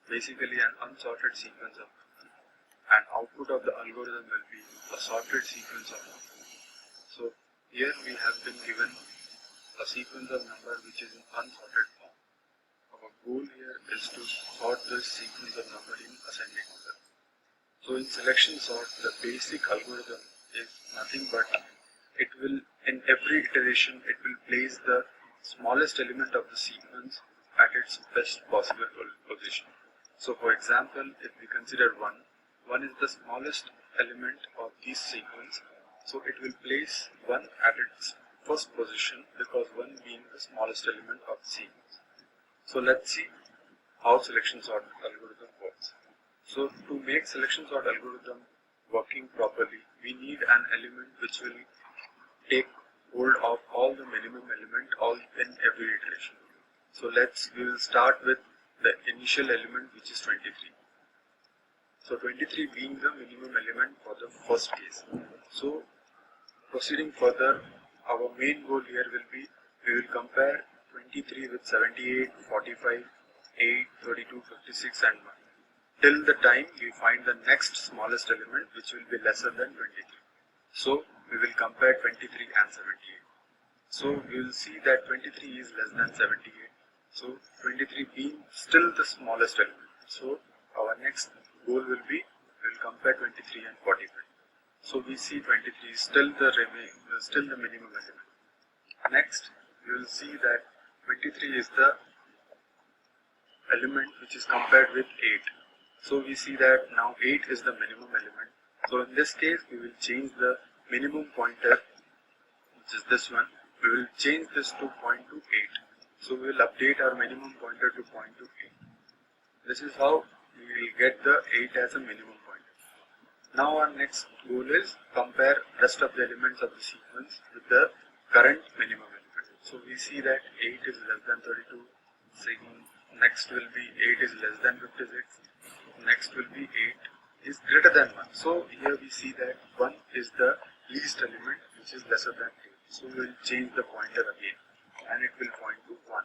basically an unsorted sequence of numbers, and output of the algorithm will be a sorted sequence of numbers. So here we have been given a sequence of numbers which is in unsorted form. Our goal here is to sort this sequence of numbers in ascending order. So in selection sort, the basic algorithm is nothing but it will, in every iteration, it will place the smallest element of the sequence at its best possible position. So for example, if we consider 1 is the smallest element of this sequence, so it will place 1 at its first position because 1 being the smallest element of the sequence. So let's see how selection sort algorithm works. So to make selection sort algorithm working properly, we need an element which will take hold of all the minimum element all in every iteration. So we will start with the initial element, which is 23. So 23 being the minimum element for the first case. So proceeding further, our main goal here will be, we will compare 23 with 78, 45, 8, 32, 56 and 1 till the time we find the next smallest element which will be lesser than 23. So we will compare 23 and 78. So we will see that 23 is less than 78. So 23 being still the smallest element. So our next goal will be, we will compare 23 and 45. So we see 23 is still the minimum element. Next, we will see that 23 is the element which is compared with 8. So we see that now 8 is the minimum element. So in this case, we will change the minimum pointer, which is this one. We will change this to point to 8. So we will update our minimum pointer to point to 8. This is how we will get the 8 as a minimum pointer. Now our next goal is compare rest of the elements of the sequence with the current minimum element. So we see that 8 is less than 32. Next will be 8 is less than 56. Next will be 8 is greater than 1. So here we see that 1 is the least element which is lesser than 8. So we will change the pointer again and it will point to 1.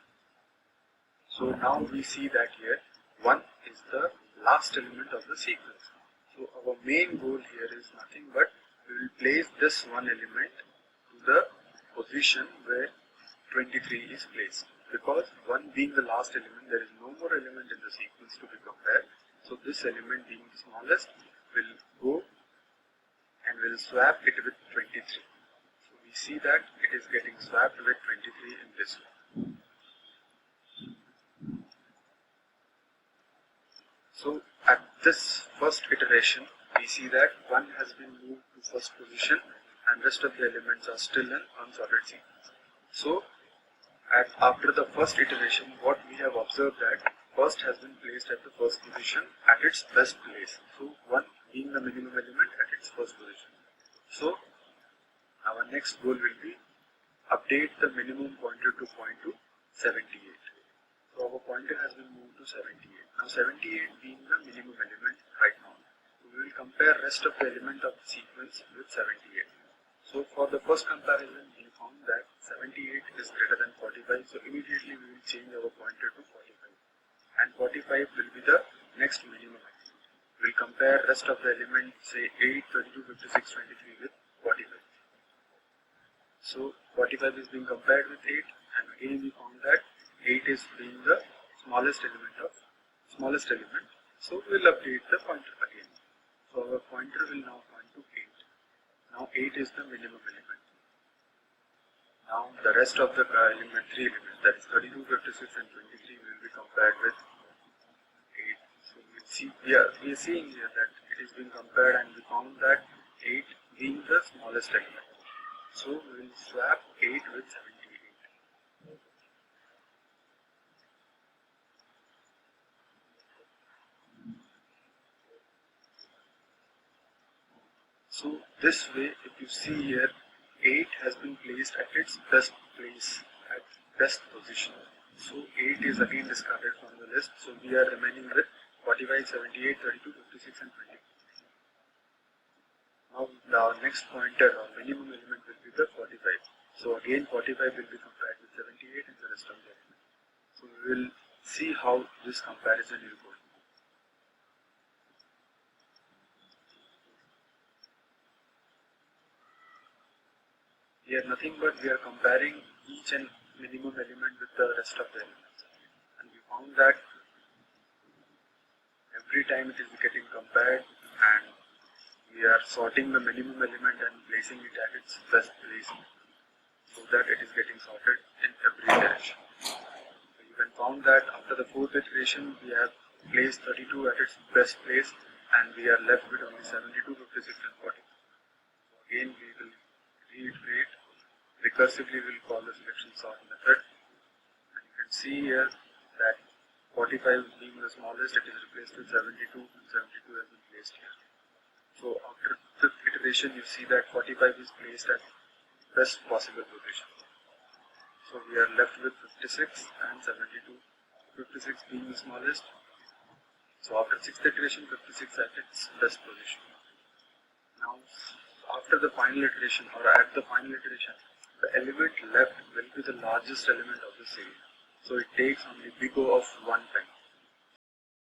So now we see that here 1 is the last element of the sequence. So our main goal here is nothing but we will place this one element to the position where 23 is placed. Because 1 being the last element, there is no more element in the sequence to be compared. So this element being the smallest will go and will swap it with 23. So we see that it is getting swapped with 23 in this way. So at this first iteration, we see that 1 has been moved to first position and rest of the elements are still in unsorted sequence. So after the first iteration, what we have observed that first has been placed at the first position at its best place. So 1 being the minimum element at its first position. So our next goal will be update the minimum pointer to point to 78. So our pointer has been moved to 78. Now 78 being the minimum element right now. So we will compare rest of the element of the sequence with 78. So for the first comparison, we found that 78 is greater than 45. So immediately we will change our pointer to 45. And 45 will be the next minimum element. We will compare rest of the elements, say 8, 32, 56, 23 with 45. So 45 is being compared with 8, and again we found that 8 is being the smallest element. So we will update the pointer again. So our pointer will now point to 8. Now 8 is the minimum element. Now the rest of the element, 3 elements, that is 32, 56 and 23 will be compared with 8. So we are seeing here that it is being compared and we found that 8 being the smallest element. So we will swap 8 with 78. So this way, if you see here, 8 has been placed at its best place, at best position. So 8 is again discarded from the list. So we are remaining with 45, 78, 32, 56 and 20. Now the next pointer or minimum element will be the 45. So again 45 will be compared with 78 and the rest of the element. So we will see how this comparison is going. Here nothing but we are comparing each and minimum element with the rest of the elements, and we found that every time it is getting compared, and we are sorting the minimum element and placing it at its best place so that it is getting sorted in every direction. So you can found that after the fourth iteration we have placed 32 at its best place, and we are left with only 72, 56 and 40. So again we will reiterate, recursively we will call the selection sort method, and you can see here that 45 being the smallest, it is replaced with 72, and 72 has been placed here. So after fifth iteration you see that 45 is placed at best possible position. So we are left with 56 and 72, 56 being the smallest. So after sixth iteration, 56 at its best position. Now after the final iteration, or at the final iteration, the element left will be the largest element of the series. So it takes only big O of 1 time.